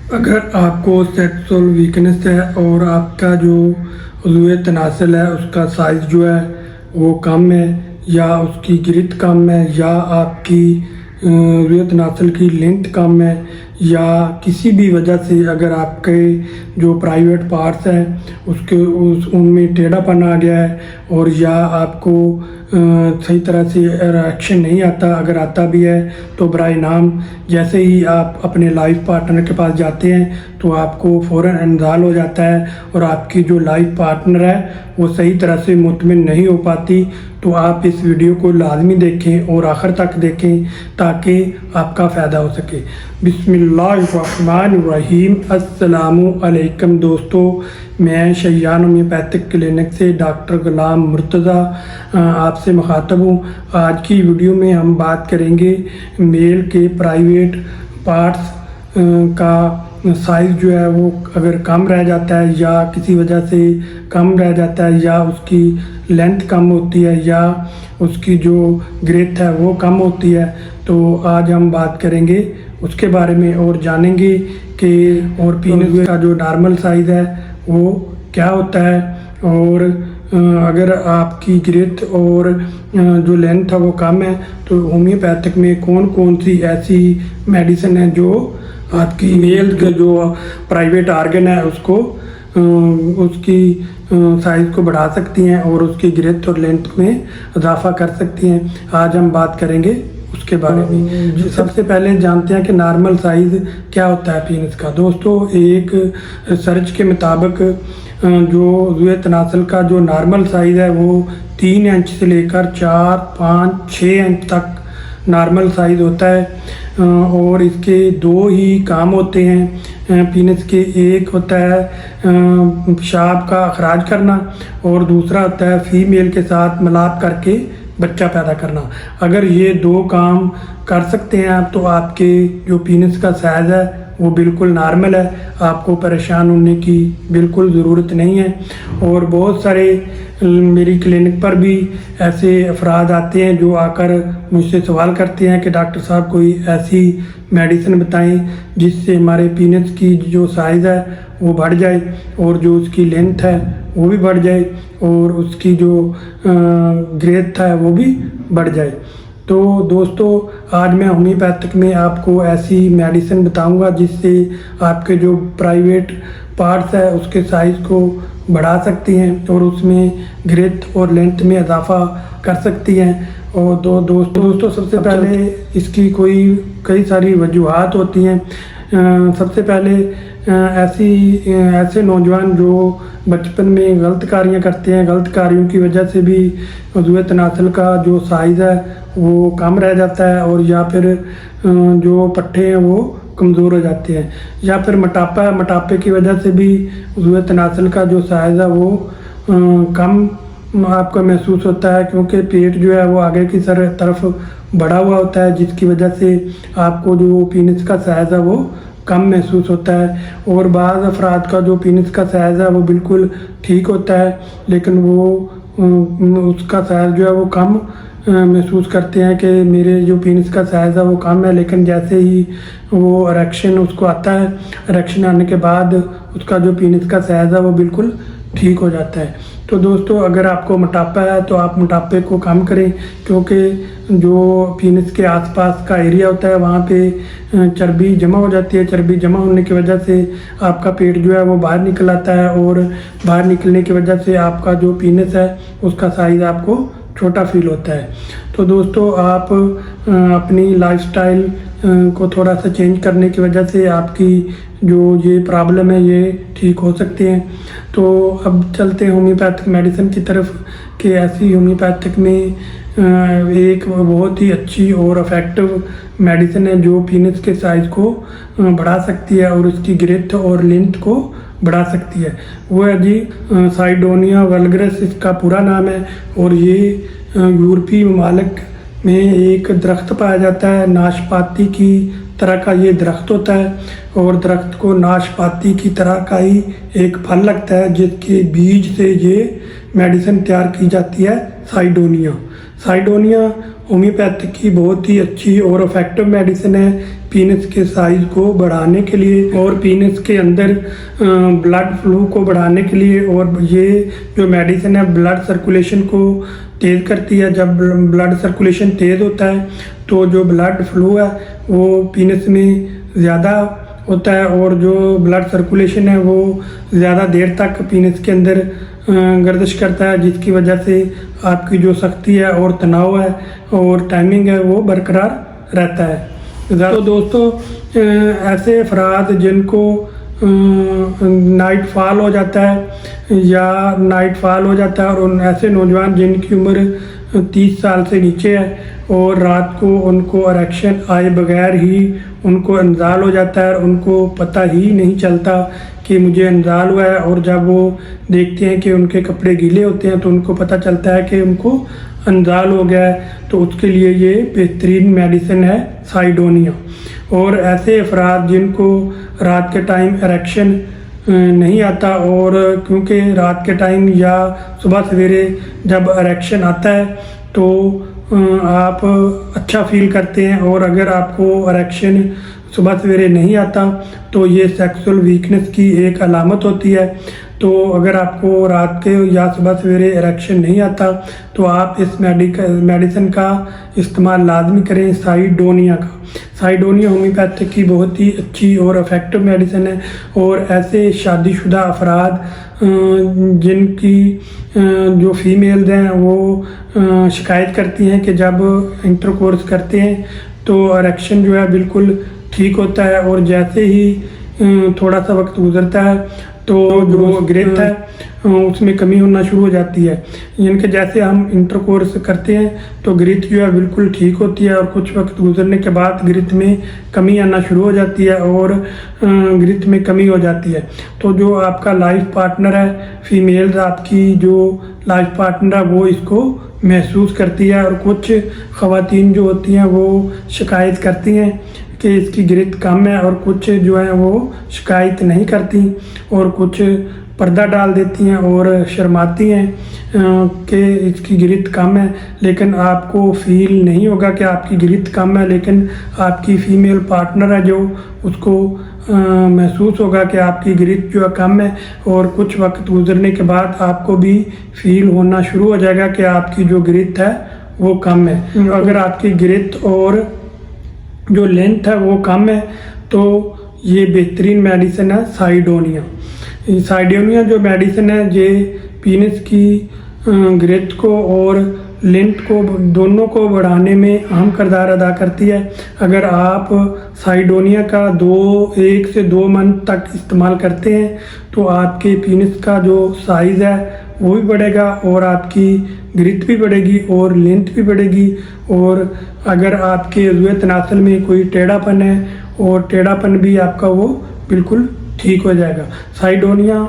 अगर आपको sexual weakness है और आपका जो उज़्व तनासल है उसका साइज़ जो है वो कम है या उसकी गिरथ कम है या आपकी उज़्व तनासल की लेंथ कम है या किसी भी वजह से अगर आपके जो प्राइवेट पार्ट्स हैं उनमें टेढ़ापन आ गया है और या आपको सही तरह से रिएक्शन नहीं आता, अगर आता भी है तो बराए नाम जैसे ही आप अपने लाइफ पार्टनर के पास जाते हैं तो आपको फ़ौरन इंज़ाल हो जाता है और आपकी जो लाइफ पार्टनर है वो सही तरह से मुतमिन नहीं हो पाती। तो आप इस वीडियो को लाजमी देखें और आखिर तक देखें ताकि आपका फ़ायदा हो सके। बिस्मिल्लाहिर्रहमानिर्रहीम। अस्सलामु अलैकुम दोस्तों, मैं शय्यान होम्योपैथिक क्लिनिक से डॉक्टर गुलाम मुर्तज़ा आपसे मुखातब हूँ। आज की वीडियो में हम बात करेंगे मेल के प्राइवेट पार्ट्स का साइज़ जो है वो अगर कम रह जाता है या किसी वजह से कम रह जाता है या उसकी लेंथ कम होती है या उसकी जो ग्रेथ है वो कम होती है, तो आज हम बात करेंगे उसके बारे में और जानेंगे कि और पीनस का जो नॉर्मल साइज़ है वो क्या होता है और अगर आपकी ग्रेथ और जो लेंथ है वो कम है तो होम्योपैथिक में कौन कौन सी ऐसी मेडिसिन है जो आपकी मेल का जो प्राइवेट आर्गन है उसको उसकी साइज़ को बढ़ा सकती हैं और उसकी ग्रेथ और लेंथ में इजाफा कर सकती हैं। आज हम बात करेंगे उसके बारे में। सबसे पहले जानते हैं कि नॉर्मल साइज़ क्या होता है पीनस का। दोस्तों, एक रिसर्च के मुताबिक जो उज़्व तनासल का जो नॉर्मल साइज़ है वो 3 इंच से लेकर 4, 5, 6 इंच तक नॉर्मल साइज़ होता है और इसके दो ही काम होते हैं पीनस के। एक होता है पेशाब का अखराज करना और दूसरा होता है फीमेल के साथ मिलाप करके बच्चा पैदा करना। अगर ये दो काम कर सकते हैं आप तो आपके जो पीनस का साइज़ है वो बिल्कुल नॉर्मल है, आपको परेशान होने की बिल्कुल ज़रूरत नहीं है। और बहुत सारे मेरी क्लिनिक पर भी ऐसे अफराद आते हैं जो आकर मुझसे सवाल करते हैं कि डॉक्टर साहब कोई ऐसी मेडिसिन बताएं जिससे हमारे पीनस की जो साइज़ है वो बढ़ जाए और जो उसकी लेंथ है वो भी बढ़ जाए और उसकी जो ग्रेथ है वो भी बढ़ जाए। तो दोस्तों, आज मैं होम्योपैथिक में आपको ऐसी मेडिसिन बताऊंगा जिससे आपके जो प्राइवेट पार्ट्स है उसके साइज़ को बढ़ा सकती हैं और उसमें ग्रेथ और लेंथ में इजाफा कर सकती हैं। और दोस्तों सबसे पहले इसकी कई सारी वजूहात होती हैं। सबसे पहले ऐसे नौजवान जो बचपन में गलत कार्य करते हैं, गलत कार्यों की वजह से भी उज़्व तनासल का जो साइज़ है वो कम रह जाता है और या फिर जो पट्टे हैं वो कमज़ोर हो जाते हैं या फिर मोटापे की वजह से भी उज़्व तनासल का जो साइज़ है वो कम आपको महसूस होता है, क्योंकि पेट जो है वो आगे की तरफ बढ़ा हुआ होता है जिसकी वजह से आपको जो पीनस का साइज़ है वो कम महसूस होता है। और बाज़ अफराद का जो पीनस का साइज़ है वो बिल्कुल ठीक होता है लेकिन वो उसका साइज़ जो है वो कम महसूस करते हैं कि मेरे जो पीनस का साइज़ है वो कम है, लेकिन जैसे ही वो इरेक्शन उसको आता है, इरेक्शन आने के बाद उसका जो पीनस का साइज़ है वो बिल्कुल ठीक हो जाता है। तो दोस्तों, अगर आपको मोटापा है तो आप मोटापे को कम करें, क्योंकि जो पीनस के आसपास का एरिया होता है वहाँ पे चर्बी जमा हो जाती है। चर्बी जमा होने की वजह से आपका पेट जो है वो बाहर निकल आता है और बाहर निकलने की वजह से आपका जो पीनस है उसका साइज़ आपको छोटा फील होता है। तो दोस्तों, आप अपनी लाइफस्टाइल को थोड़ा सा चेंज करने की वजह से आपकी जो ये प्रॉब्लम है ये ठीक हो सकते हैं। तो अब चलते हैं होम्योपैथिक मेडिसिन की तरफ कि ऐसी होम्योपैथिक में एक बहुत ही अच्छी और इफ़ेक्टिव मेडिसिन है जो पीनस के साइज़ को बढ़ा सकती है और उसकी ग्रेथ और लेंथ को बढ़ा सकती है। वो है जी साइडोनिया वल्गरिस इसका पूरा नाम है और ये यूरोपीय ममालिक में एक दरख्त पाया जाता है। नाशपाती की तरह का ये दरख्त होता है और दरख्त को नाशपाती की तरह का ही एक फल लगता है जिसके बीज से ये मेडिसिन तैयार की जाती है, साइडोनिया। होम्योपैथिक की बहुत ही अच्छी और इफ़ेक्टिव मेडिसिन है पीनस के साइज़ को बढ़ाने के लिए और पीनस के अंदर ब्लड फ्लो को बढ़ाने के लिए। और ये जो मेडिसिन है ब्लड सर्कुलेशन को तेज़ करती है। जब ब्लड सर्कुलेशन तेज़ होता है तो जो ब्लड फ्लो है वो पीनस में ज़्यादा होता है और जो ब्लड सर्कुलेशन है वो ज़्यादा देर तक पीनस के अंदर गर्दिश करता है, जिसकी वजह से आपकी जो सख्ती है और तनाव है और टाइमिंग है वो बरकरार रहता है। तो दोस्तों ऐसे अफराद जिनको नाइट फॉल हो जाता है या नाइट फॉल हो जाता है और उन ऐसे नौजवान जिनकी उम्र 30 साल से नीचे है और रात को उनको इरेक्शन आए बगैर ही उनको इंजाल हो जाता है और उनको पता ही नहीं चलता कि मुझे इंजाल हुआ है। और जब वो देखते हैं कि उनके कपड़े गीले होते हैं तो उनको पता चलता है कि उनको इंजाल हो गया है, तो उसके लिए ये बेहतरीन मेडिसिन है साइडोनिया। और ऐसे अफराद जिनको रात के टाइम इरेक्शन नहीं आता और क्योंकि रात के टाइम या सुबह सवेरे जब इरेक्शन आता है तो आप अच्छा फील करते हैं, और अगर आपको इरेक्शन सुबह सवेरे नहीं आता तो ये सेक्सुअल वीकनेस की एक अलामत होती है। तो अगर आपको रात के या सुबह सवेरे इरेक्शन नहीं आता तो आप इस मेडिसिन का इस्तेमाल लाजमी करें, साइडोनिया का। साइडोनिया होम्योपैथिक की बहुत ही अच्छी और इफ़ेक्टिव मेडिसिन है। और ऐसे शादीशुदा अफराद जिनकी जो फीमेल्स हैं वो शिकायत करती हैं कि जब इंटरकोर्स करते हैं तो इरेक्शन जो है बिल्कुल ठीक होता है, और जैसे ही थोड़ा सा वक्त गुजरता है तो जो ग्रेथ है उसमें कमी होना शुरू हो जाती है। यानी कि जैसे हम इंटरकोर्स करते हैं तो ग्रिथ जो है बिल्कुल ठीक होती है और कुछ वक्त गुजरने के बाद ग्रिथ में कमी आना शुरू हो जाती है और ग्रिथ में कमी हो जाती है। तो जो आपका लाइफ पार्टनर है, फीमेल्स आपकी जो लाइफ पार्टनर है वो इसको महसूस करती है। और कुछ ख़वातीन जो होती हैं वो शिकायत करती हैं कि इसकी ग्रिथ कम है, और कुछ जो है वो शिकायत नहीं करती और कुछ पर्दा डाल देती हैं और शर्माती हैं कि इसकी ग्रिथ कम है। लेकिन आपको फील नहीं होगा कि आपकी ग्रिथ कम है, लेकिन आपकी फीमेल पार्टनर है जो उसको महसूस होगा कि आपकी ग्रिथ जो है कम है, और कुछ वक्त गुजरने के बाद आपको भी फील होना शुरू हो जाएगा कि आपकी जो ग्रिथ है वो कम है। अगर आपकी ग्रिथ और जो लेंथ है वो कम है तो ये बेहतरीन मेडिसिन है साइडोनिया। साइडोनिया जो मेडिसिन है ये पीनस की ग्रेथ को और लेंथ को दोनों को बढ़ाने में अहम किरदार अदा करती है। अगर आप साइडोनिया का 1 से 2 मंथ तक इस्तेमाल करते हैं तो आपके पीनस का जो साइज़ है वो भी बढ़ेगा और आपकी ग्रिथ भी बढ़ेगी और लेंथ भी बढ़ेगी। और अगर आपके उज़्वे तनासल में कोई टेढ़ापन है और टेढ़ापन भी आपका वो बिल्कुल ठीक हो जाएगा। साइडोनिया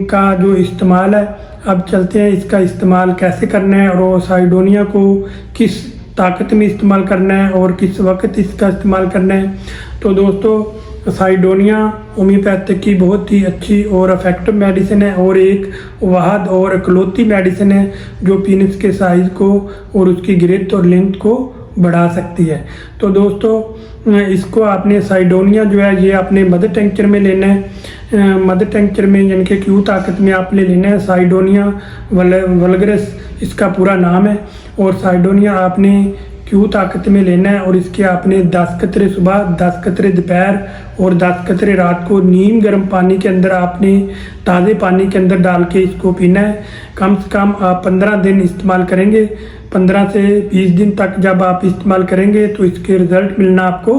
का जो इस्तेमाल है, अब चलते हैं इसका इस्तेमाल कैसे करना है और साइडोनिया को किस ताकत में इस्तेमाल करना है और किस वक्त इसका इस्तेमाल करना है। तो दोस्तों साइडोनिया होम्योपैथिक की बहुत ही अच्छी और इफेक्टिव मेडिसिन है और एक वाहद और इकलौती मेडिसिन है जो पीनस के साइज़ को और उसकी ग्रेथ और लेंथ को बढ़ा सकती है। तो दोस्तों इसको आपने साइडोनिया जो है ये अपने मदर टिंचर में लेना है। मदर टिंचर में यानी कि क्यू ताकत में आपने लेना है। साइडोनिया वल्गरिस इसका पूरा नाम है और साइडोनिया आपने क्यू ताकत में लेना है और इसके आपने 10 कतरे सुबह, 10 कतरे दोपहर और 10 कतरे रात को नीम गर्म पानी के अंदर आपने ताज़े पानी के अंदर डाल के इसको पीना है। कम से कम आप 15 दिन इस्तेमाल करेंगे। 15 से 20 दिन तक जब आप इस्तेमाल करेंगे तो इसके रिज़ल्ट मिलना आपको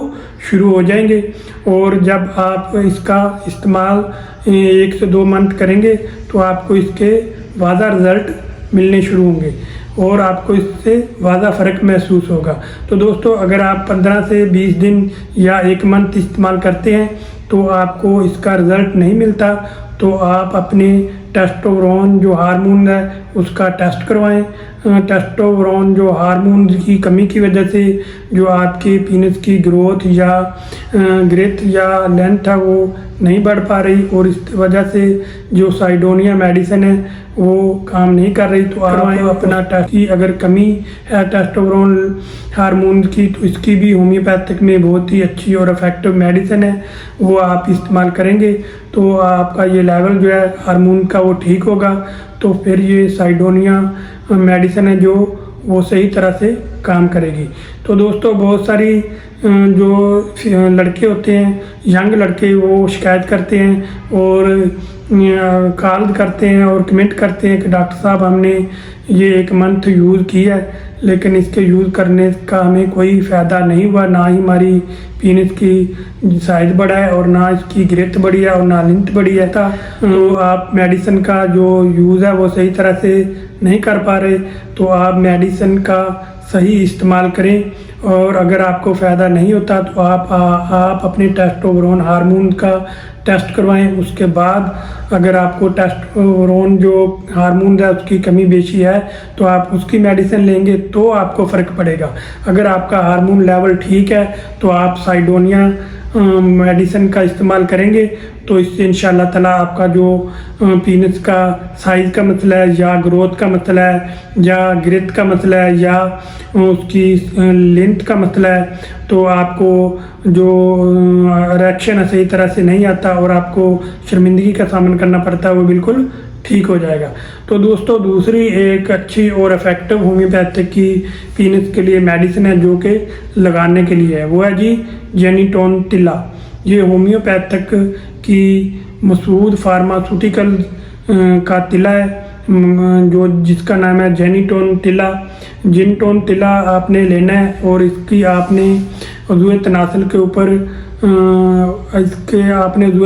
शुरू हो जाएंगे। और जब आप इसका इस्तेमाल 1 से 2 मंथ करेंगे तो आपको इसके वाज़ा रिज़ल्ट मिलने शुरू होंगे और आपको इससे वाज़ा फ़र्क महसूस होगा। तो दोस्तों अगर आप 15 से 20 दिन या 1 मंथ इस्तेमाल करते हैं तो आपको इसका रिज़ल्ट नहीं मिलता तो आप अपने टेस्टोस्टेरोन जो हार्मोन है उसका टेस्ट करवाएं। टेस्टोस्टेरोन जो हार्मोन की कमी की वजह से जो आपके पीनस की ग्रोथ या ग्रेथ या लेंथ है वो नहीं बढ़ पा रही, और इस वजह से जो साइडोनिया मेडिसिन है वो काम नहीं कर रही, तो आप अपना टेस्ट की अगर कमी है टेस्टोस्टेरोन हार्मोन की, तो इसकी भी होम्योपैथिक में बहुत ही अच्छी और इफेक्टिव मेडिसिन है, वो आप इस्तेमाल करेंगे तो आपका ये लेवल जो है हार्मोन का वो ठीक होगा। तो फिर ये साइडोनिया मेडिसिन है जो वो सही तरह से काम करेगी। तो दोस्तों बहुत सारी जो लड़के होते हैं, यंग लड़के, वो शिकायत करते हैं और कॉल करते हैं और कमेंट करते हैं कि डॉक्टर साहब हमने ये 1 मंथ यूज़ किया है लेकिन इसके यूज़ करने का हमें कोई फ़ायदा नहीं हुआ, ना ही हमारी पीनस की साइज़ बढ़ा है और ना इसकी ग्रेथ बढ़ी है और ना लेंथ बढ़ी है। तो आप मेडिसिन का जो यूज़ है वो सही तरह से नहीं कर पा रहे, तो आप मेडिसिन का सही इस्तेमाल करें, और अगर आपको फ़ायदा नहीं होता तो आप अपने टेस्टोस्टेरोन हार्मोन का टेस्ट करवाएं। उसके बाद अगर आपको टेस्टोस्टेरोन जो हार्मोन है उसकी कमी बेशी है तो आप उसकी मेडिसिन लेंगे तो आपको फ़र्क पड़ेगा। अगर आपका हार्मोन लेवल ठीक है तो आप साइडोनिया मेडिसिन का इस्तेमाल करेंगे तो इससे इंशाल्लाह ताला आपका जो पीनस का साइज़ का मसला है या ग्रोथ का मसला है या ग्रेथ का मसला है या उसकी लेंथ का मसला है, तो आपको जो रिएक्शन है सही तरह से नहीं आता और आपको शर्मिंदगी का सामना करना पड़ता है, वो बिल्कुल ठीक हो जाएगा। तो दोस्तों दूसरी एक अच्छी और इफेक्टिव होम्योपैथिक की पीनस के लिए मेडिसिन है जो कि लगाने के लिए है, वो है जी जेनिटोन तिला। ये होम्योपैथिक की मशहूर फार्मास्यूटिकल का तिला है जो जिसका नाम है जेनिटोन तिला। जेनिटोन तिला आपने लेना है और इसकी आपने उज़्वे तनासल के ऊपर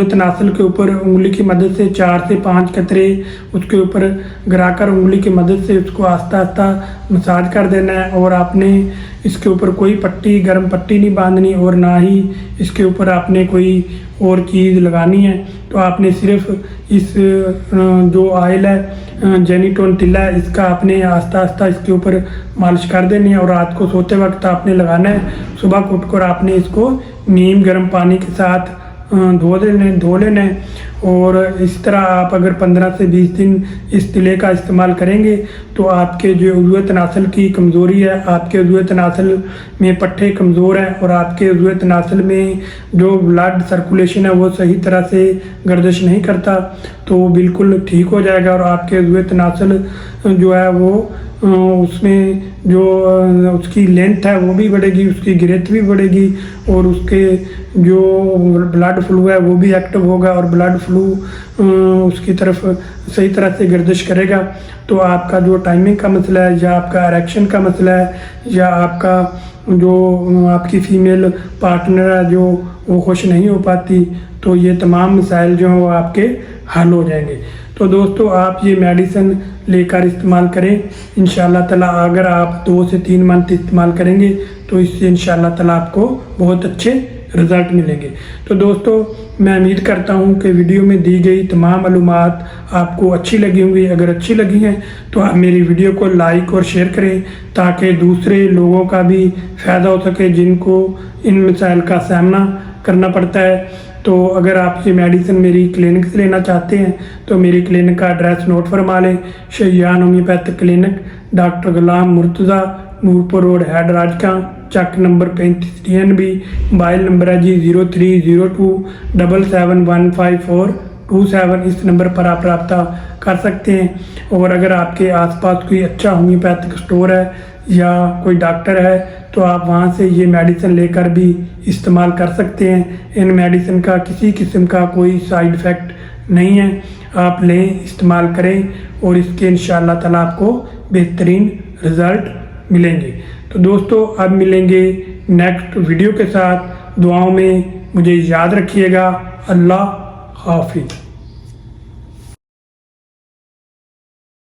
तनासल के ऊपर उंगली की मदद से 4 से 5 कतरे उसके ऊपर गिराकर उंगली की मदद से उसको आस्ता आस्ता मसाज कर देना है, और आपने इसके ऊपर कोई पट्टी, गर्म पट्टी नहीं बांधनी और ना ही इसके ऊपर आपने कोई और चीज़ लगानी है। तो आपने सिर्फ इस जो ऑयल है जेनिटोन तिला है इसका आपने आस्ता आस्ता इसके ऊपर मालिश कर देनी है, और रात को सोते वक्त आपने लगाना है। सुबह को उठकर आपने इसको नीम गर्म पानी के साथ धो लेना है, और इस तरह आप अगर 15 से 20 दिन इस तिले का इस्तेमाल करेंगे तो आपके जो उज़्वे तनासल की कमज़ोरी है, आपके उज़्वे तनासल में पट्टे कमज़ोर हैं और आपके उज़्वे तनासल में जो ब्लड सर्कुलेशन है वो सही तरह से गर्दिश नहीं करता, तो वो बिल्कुल ठीक हो जाएगा। और आपके उज़्वे तनासल जो है वो उसमें जो उसकी लेंथ है वो भी बढ़ेगी, उसकी ग्रेथ भी बढ़ेगी, और उसके जो ब्लड फ्लू है वो भी एक्टिव होगा और ब्लड फ्लू उसकी तरफ सही तरह से गर्दिश करेगा। तो आपका जो टाइमिंग का मसला है या आपका इरेक्शन का मसला है या आपका जो आपकी फीमेल पार्टनर है जो वो खुश नहीं हो पाती, तो ये तमाम मसाइल जो हैं वो आपके हल हो जाएंगे। तो दोस्तों आप ये मेडिसिन लेकर इस्तेमाल करें इंशाल्लाह ताला। अगर आप 2 से 3 मंथ इस्तेमाल करेंगे तो इससे इंशाल्लाह ताला आपको बहुत अच्छे रिज़ल्ट मिलेंगे। तो दोस्तों मैं उम्मीद करता हूँ कि वीडियो में दी गई तमाम मालूमात आपको अच्छी लगी होंगी। अगर अच्छी लगी हैं तो आप मेरी वीडियो को लाइक और शेयर करें ताकि दूसरे लोगों का भी फ़ायदा हो सके जिनको इन मसाइल का सामना करना पड़ता है। तो अगर आप ये मेडिसिन मेरी क्लिनिक से लेना चाहते हैं तो मेरी क्लिनिक का एड्रेस नोट फरमा लें। Shayan homeopathic clinic, doctor Ghulam Murtaza, Noorpur road, head Rajka, Chak number 35 DNB। Mobile number है जी 030277154727। इस नंबर पर आप रब्ता कर सकते हैं। और अगर आपके आसपास कोई अच्छा होम्योपैथिक स्टोर है या कोई डॉक्टर है तो आप वहाँ से ये मेडिसिन लेकर भी इस्तेमाल कर सकते हैं। इन मेडिसिन का किसी किस्म का कोई साइड इफ़ेक्ट नहीं है, आप लें, इस्तेमाल करें और इसके इंशाअल्लाह ताला आपको बेहतरीन रिज़ल्ट मिलेंगे। तो दोस्तों अब मिलेंगे नेक्स्ट वीडियो के साथ। दुआओं में मुझे याद रखिएगा। अल्लाह हाफिज़।